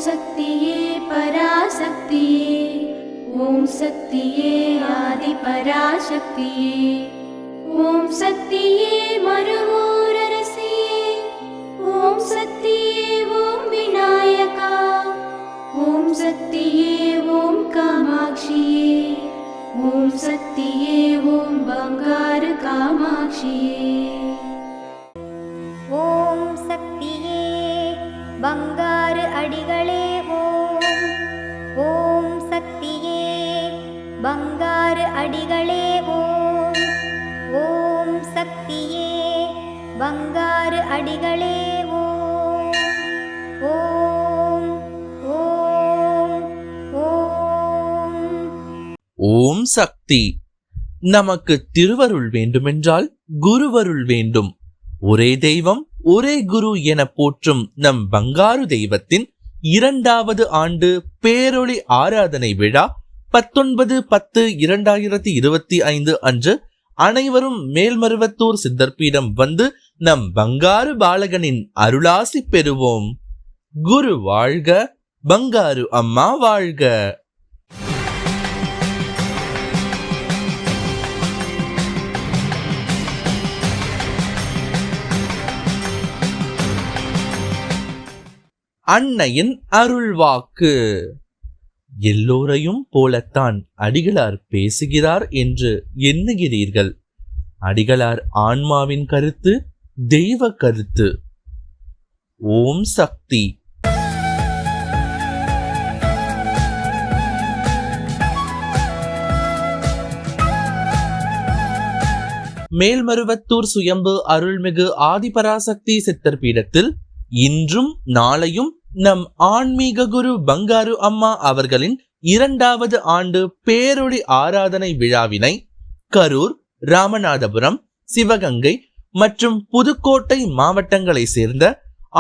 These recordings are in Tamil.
சக்தியே பராசக்தியே, ஓம் சக்தியே ஆதி பராசக்தியே, ஓம் சக்தியே மறுவூரரசியே, ஓம் சக்தியே ஓம் விநாயகா, ஓம் சக்தியே ஓம் காமாட்சியே, ஓம் சக்தியே ஓம் பங்காரு காமாட்சியே. ஓம் சக்தியே பங்காரு அடிகளே ஓம். ஓம் சக்தியே பங்காரு அடிகளே ஓம். ஓம் சக்தியே பங்காரு அடிகளே ஓம். ஓம் ஓம் ஓம். ஓம் சக்தி. நமக்கு திருவருள் வேண்டுமென்றால் குருவருள் வேண்டும். ஒரே தெய்வம் ஒரே குரு என போற்றும் நம் பங்காரு தெய்வத்தின் 2வது ஆண்டு பேரொளி ஆராதனை விழா 19/10/2025 அன்று அனைவரும் மேல்மருவத்தூர் சித்தர்பீடம் வந்து நம் பங்காரு பாலகனின் அருளாசி பெறுவோம். குரு வாழ்க, பங்காரு அம்மா வாழ்க. அன்னையின் அருள்வாக்கு. எல்லோரையும் போலத்தான் அடிகளார் பேசுகிறார் என்று எண்ணுகிறீர்கள். அடிகளார் ஆன்மாவின் கருத்து தெய்வ கருத்து. ஓம் சக்தி. மேல்மருவத்தூர் சுயம்பு அருள்மிகு ஆதிபராசக்தி சித்தர் பீடத்தில் இன்றும் நாளையும் நம் ஆன்மீக குரு பங்காரு அம்மா அவர்களின் 2வது ஆண்டு பேரொளி ஆராதனை விழாவினை கரூர், ராமநாதபுரம், சிவகங்கை மற்றும் புதுக்கோட்டை மாவட்டங்களை சேர்ந்த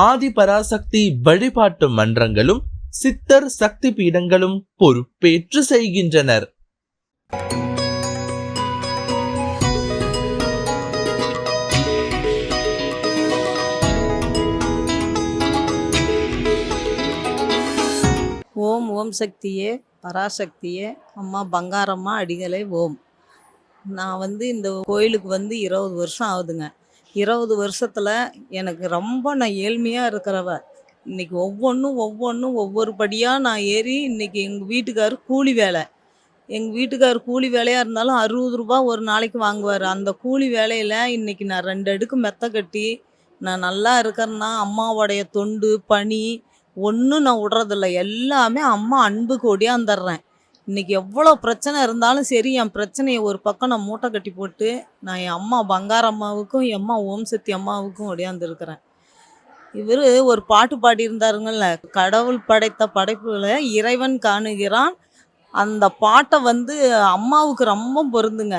ஆதிபராசக்தி வழிபாட்டு மன்றங்களும் சித்தர் சக்தி பீடங்களும் பொறுப்பேற்று செய்கின்றனர். ஓம் ஓம் சக்தியே பராசக்தியே அம்மா பங்காரம்மா அடிகளே ஓம். நான் இந்த கோயிலுக்கு 20 வருஷம் ஆகுதுங்க. 20 வருஷத்தில் எனக்கு ரொம்ப நான் ஏழ்மையாக இருக்கிறவ. இன்றைக்கி ஒவ்வொன்றும் ஒவ்வொரு படியாக நான் ஏறி இன்றைக்கி எங்கள் வீட்டுக்கார் கூலி வேலை. எங்கள் வீட்டுக்கார் கூலி வேலையாக இருந்தாலும் 60 ரூபா ஒரு நாளைக்கு வாங்குவார். அந்த கூலி வேலையில் இன்றைக்கி நான் 2 அடுக்கு மெத்த கட்டி நான் நல்லா இருக்கிறேன்னா அம்மாவோடைய தொண்டு பணி ஒன்றும் நான் விட்றதில்ல. எல்லாமே அம்மா அன்புக்கு ஒடியாந்துடுறேன். இன்றைக்கி எவ்வளோ பிரச்சனை இருந்தாலும் சரி, என் பிரச்சனையை ஒரு பக்கம் நான் மூட்டை கட்டி போட்டு நான் என் அம்மா பங்காரம்மாவுக்கும் என் அம்மா ஓம் சக்தி அம்மாவுக்கும் ஒடியாந்துருக்கிறேன். இவர் ஒரு பாட்டு பாடியிருந்தாருங்கள்ல, கடவுள் படைத்த படைப்புகளை இறைவன் காணுகிறான். அந்த பாட்டை அம்மாவுக்கு ரொம்ப பொருந்துங்க.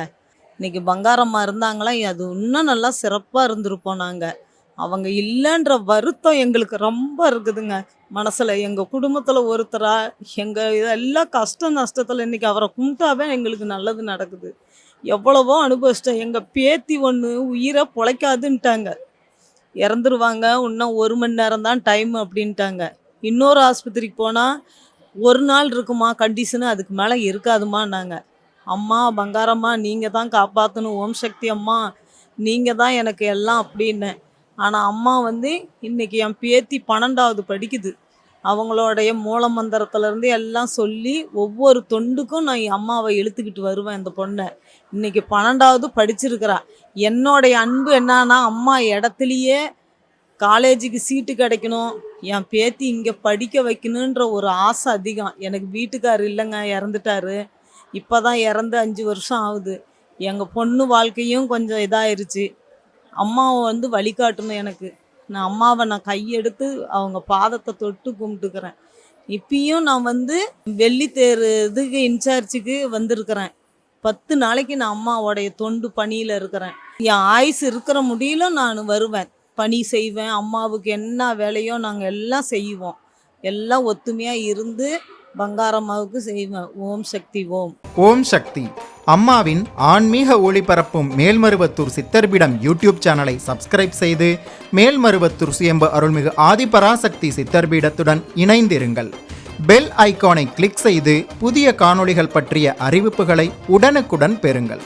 இன்றைக்கி பங்காரம்மா இருந்தாங்களா, அது இன்னும் நல்லா சிறப்பாக இருந்திருப்போம். நாங்கள் அவங்க இல்லைன்ற வருத்தம் எங்களுக்கு ரொம்ப இருக்குதுங்க மனசில். எங்கள் குடும்பத்தில் ஒருத்தரா எங்கள் இதெல்லாம் கஷ்ட நஷ்டத்தில் இன்றைக்கி அவரை கும்பிட்டாவே எங்களுக்கு நல்லது நடக்குது. எவ்வளவோ அனுபவிச்சிட்டேன். எங்கள் பேத்தி ஒன்று உயிரை பொழைக்காதுன்ட்டாங்க, இறந்துருவாங்க, இன்னும் 1 மணி நேரம் தான் டைம் அப்படின்ட்டாங்க. இன்னொரு ஆஸ்பத்திரிக்கு போனால் 1 நாள் இருக்குமா கண்டிஷனு, அதுக்கு மேலே இருக்காதுமான்னாங்க. அம்மா பங்காரம்மா நீங்கள் தான் காப்பாற்றணும், ஓம் சக்தி அம்மா நீங்கள் தான் எனக்கு எல்லாம் அப்படின்னு. ஆனால் அம்மா இன்றைக்கி என் பேத்தி 12வது படிக்குது. அவங்களோடைய மூல மந்திரத்துலேருந்து எல்லாம் சொல்லி ஒவ்வொரு தொண்டுக்கும் நான் என் அம்மாவை இழுத்துக்கிட்டு வருவேன். இந்த பொண்ணை இன்றைக்கி 12வது படிச்சிருக்கிறா. என்னோடைய அன்பு என்னன்னா, அம்மா இடத்துலையே காலேஜுக்கு சீட்டு கிடைக்கணும், என் பேத்தி இங்கே படிக்க வைக்கணுன்ற ஒரு ஆசை அதிகம். எனக்கு வீட்டுக்கார் இல்லைங்க, இறந்துட்டாரு. இப்போ தான் இறந்து 5 வருஷம் ஆகுது. எங்கள் பொண்ணு வாழ்க்கையும் கொஞ்சம் இதாயிருச்சு. அம்மாவை வழிகாட்டணும் எனக்கு. நான் அம்மாவை கையெடுத்து அவங்க பாதத்தை தொட்டு கும்பிட்டுக்கிறேன். இப்பயும் நான் வெள்ளித்தேர் இதுக்கு இன்சார்ஜுக்கு வந்திருக்கிறேன். 10 நாளைக்கு நான் அம்மாவோடைய தொண்டு பணியில் இருக்கிறேன். என் ஆயுசு இருக்கிற முடியலும் நான் வருவேன், பணி செய்வேன். அம்மாவுக்கு என்ன வேலையோ நாங்கள் எல்லாம் செய்வோம். எல்லாம் ஒத்துமையாக இருந்து பங்காரம்மாவுக்கு செய்வேன். ஓம் சக்தி ஓம். ஓம் சக்தி. அம்மாவின் ஆன்மீக ஒளிபரப்பும் மேல்மருவத்தூர் சித்தர்பீடம் யூடியூப் சேனலை சப்ஸ்கிரைப் செய்து மேல்மருவத்தூர் சுயம்பு அருள்மிகு ஆதிபராசக்தி சித்தர்பீடத்துடன் இணைந்திருங்கள். பெல் ஐகானை கிளிக் செய்து புதிய காணொளிகள் பற்றிய அறிவிப்புகளை உடனுக்குடன் பெறுங்கள்.